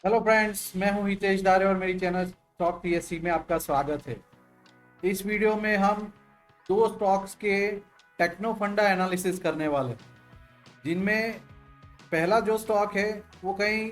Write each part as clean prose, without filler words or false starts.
Hello friends, मैं हूं हितेश दारे और मेरी चैनल स्टॉक टीएससी में आपका स्वागत है। इस वीडियो में हम दो स्टॉक्स के टेक्नो फंडा एनालिसिस करने वाले हैं, जिनमें पहला जो स्टॉक है वो कहीं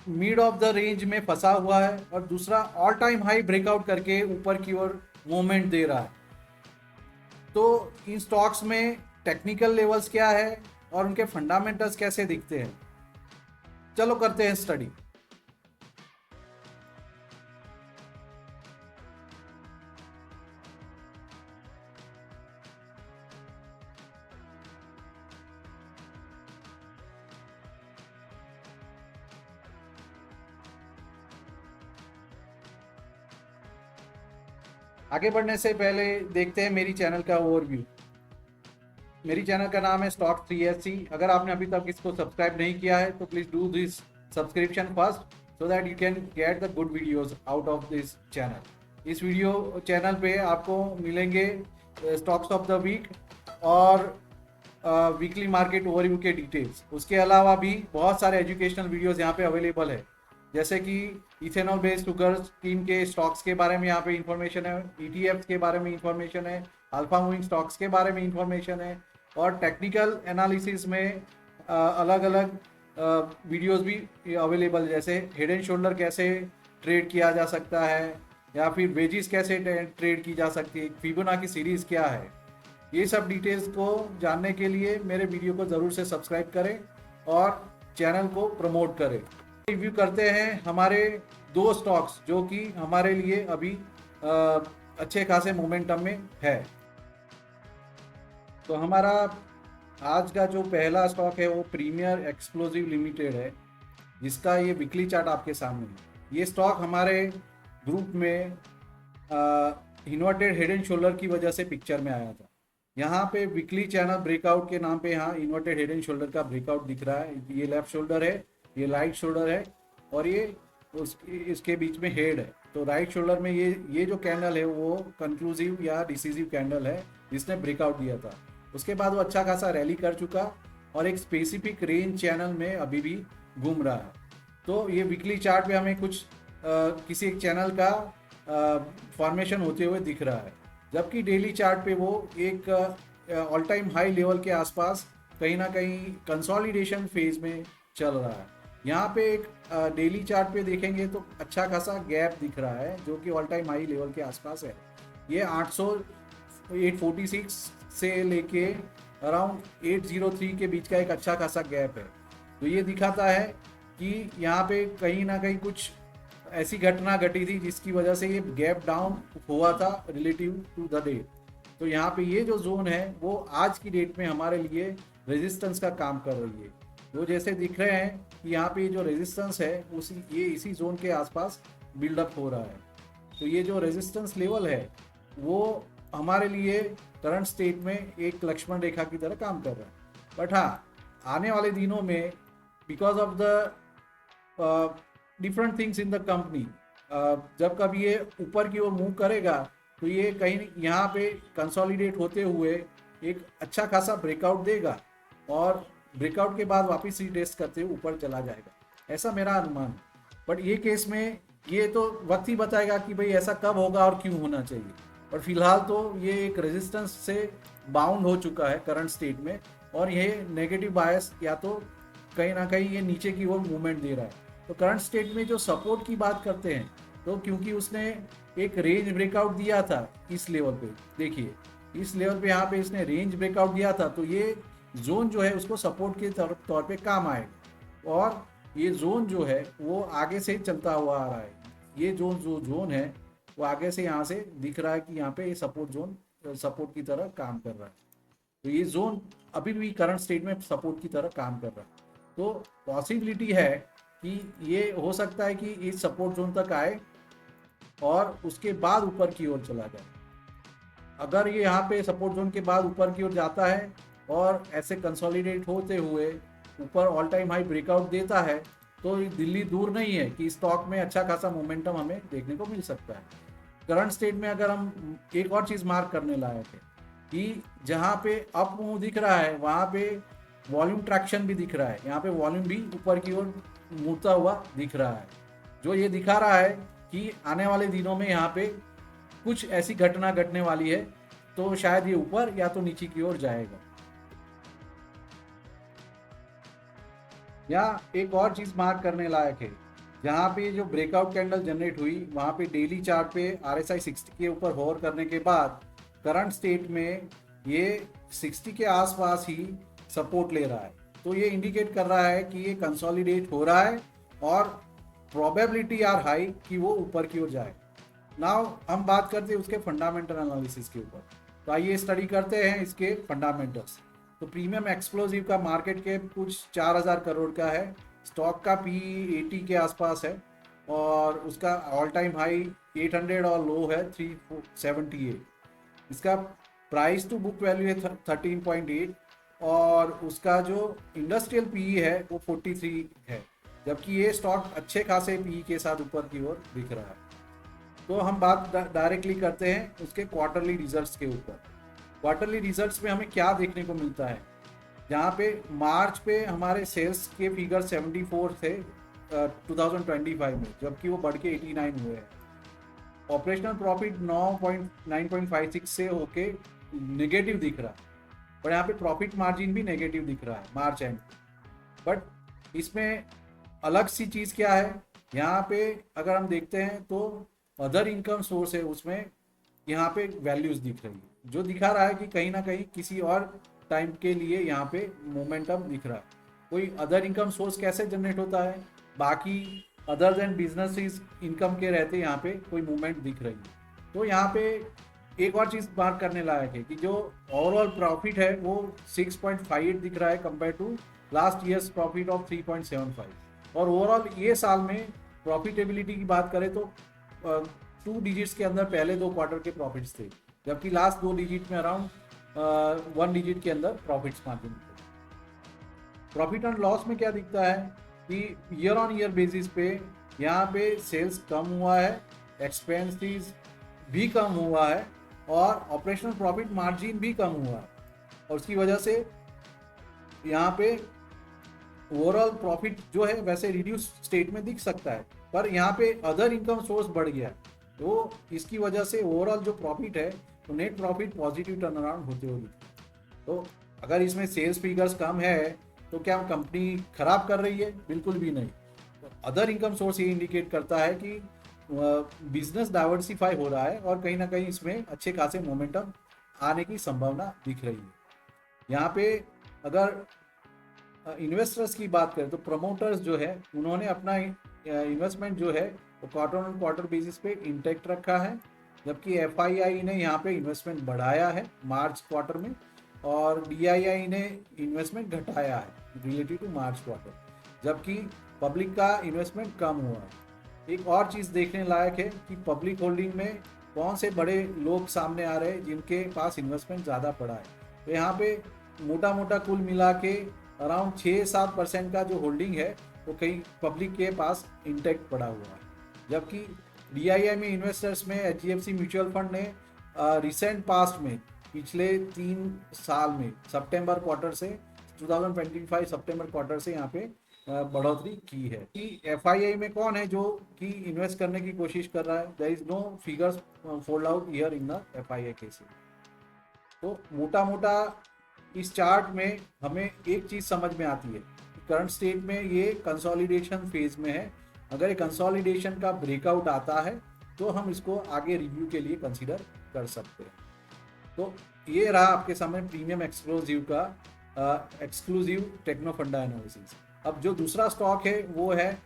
मिड ऑफ द रेंज में फंसा हुआ है और दूसरा ऑल टाइम हाई ब्रेकआउट करके ऊपर की ओर मूवमेंट दे रहा है। तो इन स्टॉक्स में टेक्निकल लेवल्स क्या है और उनके फंडामेंटल्स कैसे दिखते हैं, चलो करते हैं स्टडी। आगे बढ़ने से पहले देखते हैं मेरी चैनल का ओवरव्यू। मेरी चैनल का नाम है स्टॉक 3SC। अगर आपने अभी तक इसको सब्सक्राइब नहीं किया है तो please do this subscription first so that you can get the good videos out of this channel. इस वीडियो चैनल पे आपको मिलेंगे स्टॉक्स ऑफ द वीक और वीकली मार्केट ओवरव्यू के डिटेल्स। उसके अलावा भी बहुत सारे एजुकेशनल वीडियोस यहाँ पे अवेलेबल है, जैसे कि इथेनॉल बेस्ड शुगर स्कीम के स्टॉक्स के बारे में यहाँ पे इंफॉर्मेशन है, ETF के बारे में इंफॉर्मेशन है, अल्फा मूविंग स्टॉक्स के बारे में इंफॉर्मेशन है और टेक्निकल एनालिसिस में अलग अलग वीडियोस भी अवेलेबल, जैसे हेड एंड शोल्डर कैसे ट्रेड किया जा सकता है या फिर वेजिस कैसे ट्रेड की जा सकती है, फिबोनाची सीरीज क्या है। ये सब डिटेल्स को जानने के लिए मेरे वीडियो को ज़रूर से सब्सक्राइब करें और चैनल को प्रमोट करें। रिव्यू करते हैं हमारे दो स्टॉक्स जो कि हमारे लिए अभी अच्छे खासे मोमेंटम में है। तो हमारा आज का जो पहला स्टॉक है वो प्रीमियर एक्सप्लोजिव लिमिटेड है, जिसका ये वीकली चार्ट आपके सामने है। ये स्टॉक हमारे ग्रुप में इन्वर्टेड हेड एंड शोल्डर की वजह से पिक्चर में आया था। यहाँ पे वीकली चैनल ब्रेकआउट के नाम पे यहाँ इन्वर्टेड हेड एंड शोल्डर का ब्रेकआउट दिख रहा है। ये लेफ्ट शोल्डर है, ये राइट शोल्डर है और ये इसके बीच में हेड है। तो राइट शोल्डर में ये जो कैंडल है वो कंक्लूसिव या डिसीजिव कैंडल है जिसने ब्रेकआउट दिया था। उसके बाद वो अच्छा खासा रैली कर चुका और एक स्पेसिफिक रेंज चैनल में अभी भी घूम रहा है। तो ये वीकली चार्ट पे हमें कुछ किसी एक चैनल का फॉर्मेशन होते हुए दिख रहा है, जबकि डेली चार्ट पे वो एक ऑल टाइम हाई लेवल के आसपास कहीं ना कहीं कंसोलिडेशन फेज में चल रहा है। यहाँ पे एक डेली चार्ट पे देखेंगे तो अच्छा खासा गैप दिख रहा है जो कि ऑल टाइम हाई लेवल के आसपास है। ये 846 से लेके अराउंड 803 के बीच का एक अच्छा खासा गैप है। तो ये दिखाता है कि यहाँ पे कहीं ना कहीं कुछ ऐसी घटना घटी थी जिसकी वजह से ये गैप डाउन हुआ था रिलेटिव टू द डे। तो यहाँ पे ये जो जोन है वो आज की डेट में हमारे लिए रेजिस्टेंस का काम कर रही है। वो जैसे दिख रहे हैं कि यहाँ पे जो रेजिस्टेंस है ये इसी जोन के आसपास बिल्डअप हो रहा है। तो ये जो रेजिस्टेंस लेवल है वो हमारे लिए करंट स्टेट में एक लक्ष्मण रेखा की तरह काम कर रहा है। बट हाँ, आने वाले दिनों में because of the different things in the company, जब कभी ये ऊपर की ओर मूव करेगा तो ये कहीं यहाँ पे कंसोलिडेट होते हुए एक अच्छा खासा ब्रेकआउट देगा और ब्रेकआउट के बाद वापस रीटेस्ट करते हुए ऊपर चला जाएगा, ऐसा मेरा अनुमान है। बट ये केस में ये तो वक्त ही बताएगा कि भाई ऐसा कब होगा और क्यों होना चाहिए। पर फिलहाल तो ये एक रेजिस्टेंस से बाउंड हो चुका है करंट स्टेट में और ये नेगेटिव बायस या तो कहीं ना कहीं ये नीचे की ओर मूवमेंट दे रहा है। तो करंट स्टेट में जो सपोर्ट की बात करते हैं तो क्योंकि उसने एक रेंज ब्रेकआउट दिया था इस लेवल पे, देखिए इस लेवल पे यहाँ पे इसने रेंज ब्रेकआउट दिया था, तो ये जोन जो है उसको सपोर्ट के तौर पे काम आएगा और ये जोन जो है वो आगे से चलता हुआ आ रहा है। ये जो जोन है वो आगे से यहाँ से दिख रहा है कि यहाँ पे ये सपोर्ट जोन सपोर्ट की तरह काम कर रहा है। तो ये जोन अभी भी करंट स्टेट में सपोर्ट की तरह काम कर रहा है। तो पॉसिबिलिटी है कि ये हो सकता है कि इस सपोर्ट जोन तक आए और उसके बाद ऊपर की ओर चला जाए। अगर ये यहाँ पे सपोर्ट जोन के बाद ऊपर की ओर जाता है और ऐसे कंसोलिडेट होते हुए ऊपर ऑल टाइम हाई ब्रेकआउट देता है तो दिल्ली दूर नहीं है कि स्टॉक में अच्छा खासा मोमेंटम हमें देखने को मिल सकता है। करंट स्टेट में अगर हम एक और चीज़ मार्क करने लायक है कि जहाँ पे अप मूव दिख रहा है वहाँ पे वॉल्यूम ट्रैक्शन भी दिख रहा है। यहाँ पे वॉल्यूम भी ऊपर की ओर मुड़ता हुआ दिख रहा है, जो ये दिखा रहा है कि आने वाले दिनों में यहाँ पे कुछ ऐसी घटना घटने वाली है, तो शायद ये ऊपर या तो नीचे की ओर जाएगा। यहाँ एक और चीज मार्क करने लायक है, जहाँ पे जो ब्रेकआउट कैंडल जनरेट हुई वहाँ पे डेली चार्ट पे RSI 60 के ऊपर होवर करने के बाद करंट स्टेट में ये 60 के आसपास ही सपोर्ट ले रहा है। तो ये इंडिकेट कर रहा है कि ये कंसोलिडेट हो रहा है और प्रोबेबिलिटी आर हाई कि वो ऊपर की ओर जाए। नाउ हम बात करते हैं उसके फंडामेंटल एनालिसिस के ऊपर। तो आइए स्टडी करते हैं इसके फंडामेंटल्स। तो प्रीमियम एक्सप्लोजिव का मार्केट कैप कुछ 4000 करोड़ का है, स्टॉक का पी 80 के आसपास है और उसका ऑल टाइम हाई 800 और लो है 378। इसका प्राइस टू बुक वैल्यू है 13.8 और उसका जो इंडस्ट्रियल पी है वो 43 है, जबकि ये स्टॉक अच्छे खासे पी के साथ ऊपर की ओर दिख रहा है। तो हम बात डायरेक्टली करते हैं उसके क्वार्टरली रिजल्ट्स के ऊपर। क्वार्टरली रिजल्ट्स में हमें क्या देखने को मिलता है, जहाँ पे मार्च पे हमारे सेल्स के फिगर 74 थे 2025 में, जबकि वो बढ़ के 89 हुए हैं। ऑपरेशनल प्रॉफिट 9.56 से होके नेगेटिव दिख रहा है, और यहाँ पे प्रॉफिट मार्जिन भी नेगेटिव दिख रहा है मार्च एंड। बट इसमें अलग सी चीज़ क्या है, यहाँ पे अगर हम देखते हैं तो अदर इनकम सोर्स है, उसमें यहाँ पे वैल्यूज दिख रही है, जो दिखा रहा है कि कहीं ना कहीं किसी और टाइम के लिए यहाँ पे मोमेंटम दिख रहा है। कोई अदर इनकम सोर्स कैसे जनरेट होता है, बाकी अदर देन बिजनेस इनकम के रहते यहाँ पे कोई मूवमेंट दिख रही है। तो यहाँ पे एक और चीज़ बात करने लायक है कि जो ओवरऑल प्रॉफिट है वो 6.58 दिख रहा है compare to last year's profit of 3.75। और ओवरऑल ये साल में प्रॉफिटेबिलिटी की बात करें तो 2 डिजिट्स के अंदर पहले 2 क्वार्टर के प्रॉफिट्स थे, जबकि लास्ट 2 डिजिट में अराउंड 1 डिजिट के अंदर प्रॉफिट्स मार्जिन थे। प्रॉफिट एंड लॉस में क्या दिखता है कि ईयर ऑन ईयर बेसिस पे यहाँ पे सेल्स कम हुआ है, एक्सपेंसेस भी कम हुआ है और ऑपरेशनल प्रॉफिट मार्जिन भी कम हुआ है, और उसकी वजह से यहाँ पे ओवरऑल प्रॉफिट जो है वैसे रिड्यूस स्टेट में दिख सकता है, पर यहाँ पे अदर इनकम सोर्स बढ़ गया, तो इसकी वजह से ओवरऑल जो प्रॉफिट है तो net profit positive turn around होते हुए। तो अगर इसमें सेल्स फिगर्स कम है तो क्या कंपनी खराब कर रही है? बिल्कुल भी नहीं। तो अदर इनकम सोर्स ये इंडिकेट करता है कि बिजनेस डाइवर्सिफाई हो रहा है और कहीं ना कहीं इसमें अच्छे खासे मोमेंटम आने की संभावना दिख रही है। यहाँ पे अगर इन्वेस्टर्स की बात करें तो प्रमोटर्स जो है उन्होंने अपना इन्वेस्टमेंट जो है वो क्वार्टर ऑन क्वार्टर बेसिस पे इंटैक्ट रखा है, जबकि FII ने यहाँ पे इन्वेस्टमेंट बढ़ाया है मार्च क्वार्टर में और DII ने इन्वेस्टमेंट घटाया है रिलेटिव टू मार्च क्वार्टर, जबकि पब्लिक का इन्वेस्टमेंट कम हुआ है। एक और चीज़ देखने लायक है कि पब्लिक होल्डिंग में कौन से बड़े लोग सामने आ रहे हैं जिनके पास इन्वेस्टमेंट ज़्यादा पड़ा है। तो यहाँ पे मोटा मोटा कुल मिला के अराउंड 6-7% का जो होल्डिंग है वो कहीं पब्लिक के पास इंटैक्ट पड़ा हुआ है, जबकि DII में इन्वेस्टर्स में HDFC म्यूचुअल फंड ने रिसेंट पास्ट में पिछले 3 साल में सितंबर क्वार्टर से 2025 सितंबर क्वार्टर से यहाँ पे बढ़ोतरी की है। कि FII में कौन है जो कि इन्वेस्ट करने की कोशिश कर रहा है? There is no figures fold out here in the FII case. तो मोटा मोटा इस चार्ट में हमें एक चीज़ समझ में आती है, करंट स्टेट में ये कंसोलिडेशन फेज में है। अगर ये कंसोलिडेशन का ब्रेकआउट आता है तो हम इसको आगे रिव्यू के लिए कंसीडर कर सकते हैं। तो ये रहा आपके सामने प्रीमियम एक्सक्लूसिव का एक्सक्लूसिव टेक्नो फंडा एनालिसिस। अब जो दूसरा स्टॉक है वो है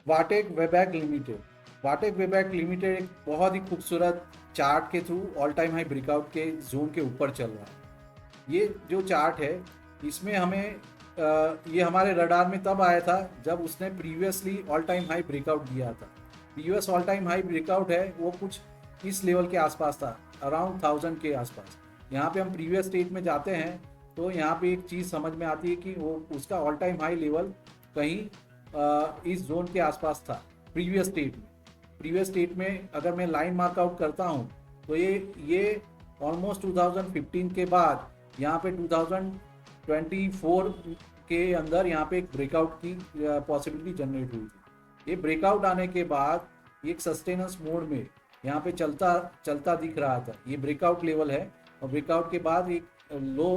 वाटेक वेबैक लिमिटेड। वाटेक वेबैक लिमिटेड एक बहुत ही खूबसूरत चार्ट के through all time high breakout के जोन के ऊपर चल रहा है। ये जो चार्ट है इसमें हमें ये हमारे रडार में तब आया था जब उसने previously all time high breakout दिया था। Previous all time high breakout है वो कुछ इस लेवल के आसपास था, अराउंड 1000 के आसपास। यहाँ पे हम प्रीवियस स्टेट में जाते हैं तो यहाँ पे एक चीज़ समझ में आती है कि वो उसका ऑल टाइम हाई लेवल कहीं इस जोन के आसपास था प्रीवियस स्टेट में। प्रीवियस स्टेट में अगर मैं लाइन मार्कआउट करता हूँ तो ये ऑलमोस्ट 2015 के बाद यहाँ पे 2024 के अंदर यहाँ पे एक ब्रेकआउट की पॉसिबिलिटी जनरेट हुई थी। ये ब्रेकआउट आने के बाद एक सस्टेनेंस मोड में यहाँ पे चलता चलता दिख रहा था। ये ब्रेकआउट लेवल है और ब्रेकआउट के बाद एक लो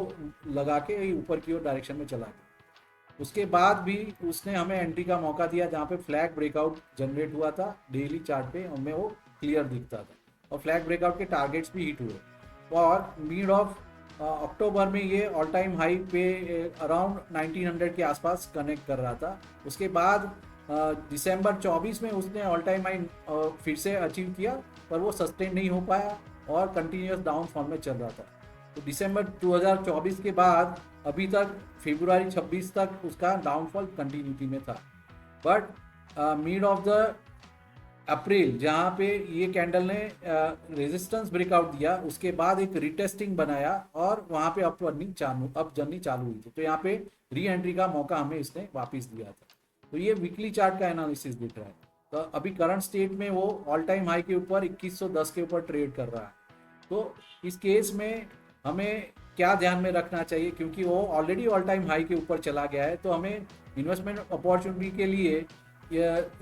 लगा के ऊपर की ओर डायरेक्शन में चला गया। उसके बाद भी उसने हमें एंट्री का मौका दिया जहाँ पे फ्लैग ब्रेकआउट जनरेट हुआ था डेली चार्ट पे, हमें वो क्लियर दिखता था और फ्लैग ब्रेकआउट के टारगेट्स भी हिट हुए और मिड ऑफ अक्टूबर में ये ऑल टाइम हाई पे अराउंड 1900 के आसपास कनेक्ट कर रहा था। उसके बाद दिसंबर 24 में उसने ऑल टाइम हाई फिर से अचीव किया, पर वो सस्टेन नहीं हो पाया और कंटिन्यूस डाउन फॉल में चल रहा था। तो दिसंबर 2024 के बाद अभी तक फरवरी 26 तक उसका डाउनफॉल कंटिन्यूटी में था। But mid of the April जहाँ पे ये कैंडल ने रेजिस्टेंस ब्रेकआउट दिया, उसके बाद एक रिटेस्टिंग बनाया और वहाँ पे अप जर्नी चालू हुई थी। तो यहाँ पे री एंट्री का मौका हमें इसने वापस दिया था। तो ये वीकली चार्ट का एनालिसिस दिख रहा है। तो अभी करंट स्टेट में वो ऑल टाइम हाई के ऊपर 2110 के ऊपर ट्रेड कर रहा है। तो इस केस में हमें क्या ध्यान में रखना चाहिए, क्योंकि वो ऑलरेडी ऑल टाइम हाई के ऊपर चला गया है, तो हमें इन्वेस्टमेंट अपॉर्चुनिटी के लिए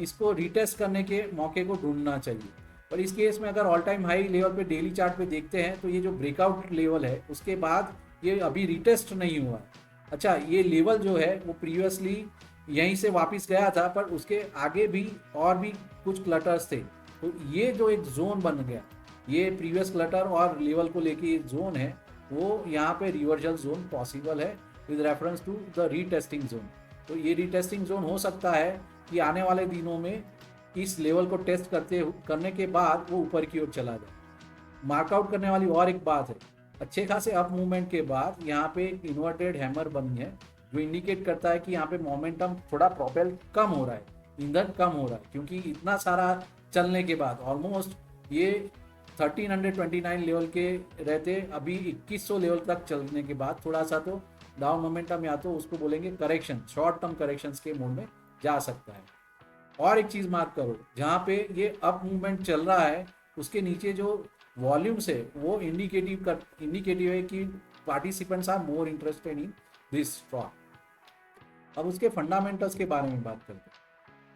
इसको रिटेस्ट करने के मौके को ढूंढना चाहिए। और इस केस में अगर ऑल टाइम हाई लेवल पे डेली चार्ट पे देखते हैं तो ये जो ब्रेकआउट लेवल है उसके बाद ये अभी रिटेस्ट नहीं हुआ। अच्छा, ये लेवल जो है वो प्रीवियसली यहीं से वापस गया था, पर उसके आगे भी और भी कुछ क्लटर्स थे। तो ये जो एक जोन बन गया, ये प्रीवियस क्लटर और लेवल को लेके एक जोन है, वो यहाँ पे रिवर्सल जोन पॉसिबल है with reference to the retesting zone. तो ये रीटेस्टिंग जोन हो सकता है कि आने वाले दिनों में इस लेवल को टेस्ट करने के बाद वो ऊपर की ओर चला जाए। मार्कआउट करने वाली और एक बात है, अच्छे खासे अप मूवमेंट के बाद यहाँ पे एक इन्वर्टेड हैमर बनी है जो इंडिकेट करता है कि यहाँ पे मोमेंटम थोड़ा प्रोपेल कम हो रहा है, ईंधन कम हो रहा है, क्योंकि इतना सारा चलने के बाद ऑलमोस्ट ये 1329 लेवल के रहते अभी 2100 लेवल तक चलने के बाद थोड़ा सा तो डाउन मोमेंटम या तो उसको बोलेंगे करेक्शन, शॉर्ट टर्म करेक्शंस के मोड में जा सकता है। और एक चीज मार्क करो, जहाँ पे ये अप मूवमेंट चल रहा है उसके नीचे जो वॉल्यूम्स है वो इंडिकेटिव है कि participants are more interested in this stock. अब उसके फंडामेंटल्स के बारे में बात करते हैं।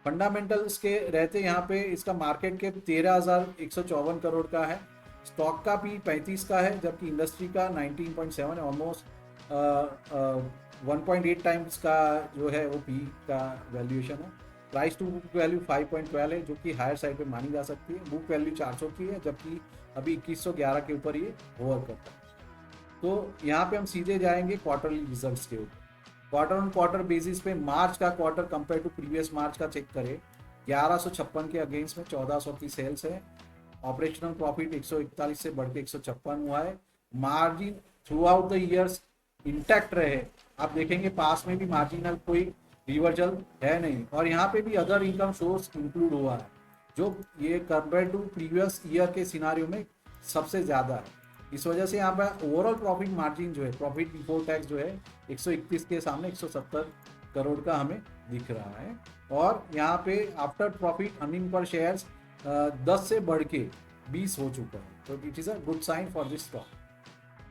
फंडामेंटल्स के रहते यहाँ पे इसका मार्केट कैप 13,154 करोड़ का है, स्टॉक का पी 35 का है, जबकि इंडस्ट्री का 19.7 ऑलमोस्ट 1.8 टाइम्स का जो है वो पी का वैल्यूएशन है। प्राइस टू बुक वैल्यू 5.12 है, जो कि हायर साइड पे मानी जा सकती है। बुक वैल्यू 400 की है, जबकि अभी 2111 के ऊपर ये ओवर करता है। तो यहाँ पे हम सीधे जाएंगे क्वार्टरली रिजल्ट्स के ऊपर। क्वार्टर ऑन क्वार्टर बेसिस पे मार्च का क्वार्टर कंपेयर टू प्रीवियस मार्च का चेक करें, 1156 के अगेंस्ट में 1400 की सेल्स है। ऑपरेशनल प्रॉफिट 141 से बढ़ के 156 हुआ है। Margin through out the years intact रहे, आप देखेंगे पास में भी मार्जिनल कोई रिवर्सल है नहीं। और यहाँ पे भी अदर इनकम सोर्स इंक्लूड हुआ है, जो ये कंपेयर टू प्रीवियस ईयर के सिनारियो में सबसे ज़्यादा है। इस वजह से यहाँ पर ओवरऑल प्रॉफिट मार्जिन जो है, प्रॉफिट बिफोर टैक्स जो है 121 के सामने 170 करोड़ का हमें दिख रहा है। और यहाँ पे after profit earning per shares 10 से बढ़ के 20 हो चुका है, तो it is a good sign for this stock.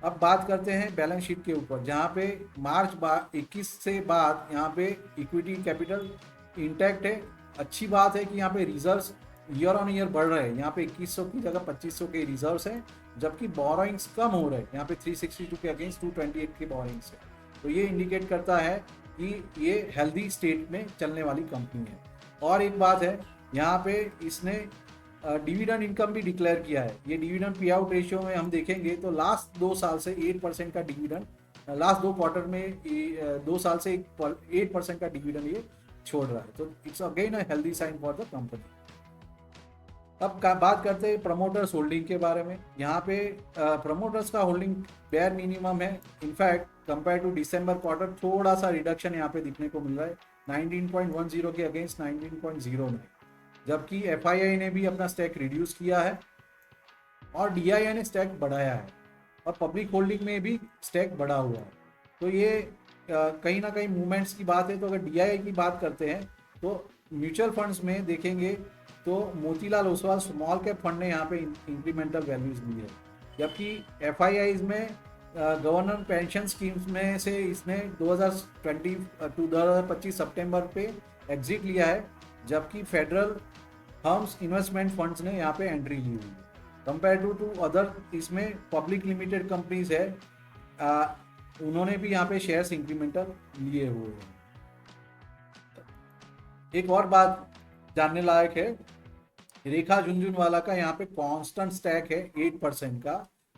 अब बात करते हैं बैलेंस शीट के ऊपर, जहाँ पे मार्च 21 से बाद यहाँ पे इक्विटी कैपिटल इंटैक्ट है। अच्छी बात है कि यहाँ पे रिजर्व्स ईयर ऑन ईयर बढ़ रहे हैं, यहाँ पे 2100 की जगह 2500 के रिजर्व्स हैं, जबकि बोरोइंग्स कम हो रहे हैं, यहाँ पे 362 के अगेंस्ट 228 के बोरोइंग्स है। तो ये इंडिकेट करता है कि ये हेल्दी स्टेट में चलने वाली कंपनी है। और एक बात है, यहाँ पे इसने डिविडेंड इनकम भी डिक्लेयर किया है। ये डिविडेंड पे आउट रेशियो में हम देखेंगे तो लास्ट 2 साल से 8% का डिविडेंड, लास्ट 2 क्वार्टर में 2 साल से 8% का डिविडेंड ये छोड़ रहा है। तो it's again a healthy sign for the company. अब बात करते हैं प्रमोटर्स होल्डिंग के बारे में। यहाँ पे प्रमोटर्स का होल्डिंग बेयर मिनिमम है। In fact compare to December quarter थोड़ा सा रिडक्शन यहाँ पे दिखने को मिल रहा है, 19.10 के अगेंस्ट 19.09, जबकि FII ने भी अपना स्टैक रिड्यूस किया है और DII ने स्टैक बढ़ाया है और पब्लिक होल्डिंग में भी स्टैक बढ़ा हुआ है। तो ये कहीं ना कहीं मूवमेंट्स की बात है। तो अगर DII की बात करते हैं तो म्यूचुअल फंड्स में देखेंगे तो Motilal Oswal small cap fund ने यहाँ पे इंक्रीमेंटल वैल्यूज ली है, जबकि FIIs में गवर्नमेंट पेंशन स्कीम्स में से इसने 2025 सितंबर पे एग्जिट लिया है, जबकि फेडरल हम्स इन्वेस्टमेंट फंड्स ने यहाँ पे एंट्री ली हुई है। कंपेयर टू अदर इसमें पब्लिक लिमिटेड कंपनीज है, उन्होंने भी यहाँ पे शेयर्स इंक्रीमेंटल लिए हुए हैं। एक और बात जानने लायक है, रेखा झुनझुनवाला का यहाँ पे कांस्टेंट स्टैक है 8% का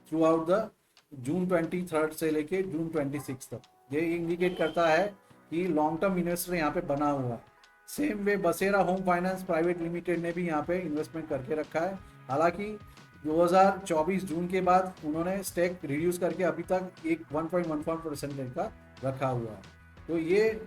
थ्रू आउट द जून 23 से लेके जून 26 तक। ये इंडिकेट करता है कि लॉन्ग टर्म इन्वेस्टर यहाँ पे बना हुआ है। सेम वे बसेरा होम फाइनेंस प्राइवेट लिमिटेड ने भी यहाँ पे इन्वेस्टमेंट करके रखा है। हालांकि 2024 जून के बाद उन्होंने स्टेक रिड्यूस करके अभी तक एक 1.14% का रखा हुआ है। तो ये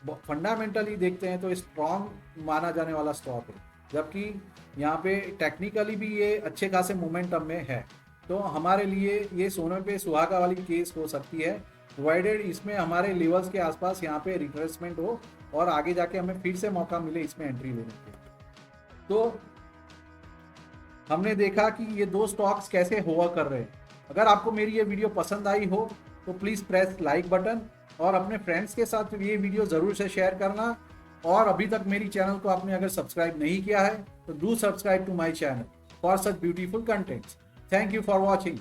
फंडामेंटली देखते हैं तो स्ट्रॉन्ग माना जाने वाला स्टॉक है, जबकि यहाँ पे टेक्निकली भी ये अच्छे खासे मोमेंटम में है। तो हमारे लिए ये सोने पे सुहागा वाली केस हो सकती है, प्रोवाइडेड इसमें हमारे लेवल्स के आसपास यहाँ पे रिट्रेसमेंट हो और आगे जाके हमें फिर से मौका मिले इसमें एंट्री लेने के। तो हमने देखा कि ये दो स्टॉक्स कैसे हुआ कर रहे हैं। अगर आपको मेरी ये वीडियो पसंद आई हो तो प्लीज़ प्रेस लाइक बटन और अपने फ्रेंड्स के साथ ये वीडियो ज़रूर से शेयर करना। और अभी तक मेरी चैनल को आपने अगर सब्सक्राइब नहीं किया है तो do subscribe to my channel for such beautiful contents. Thank you for watching.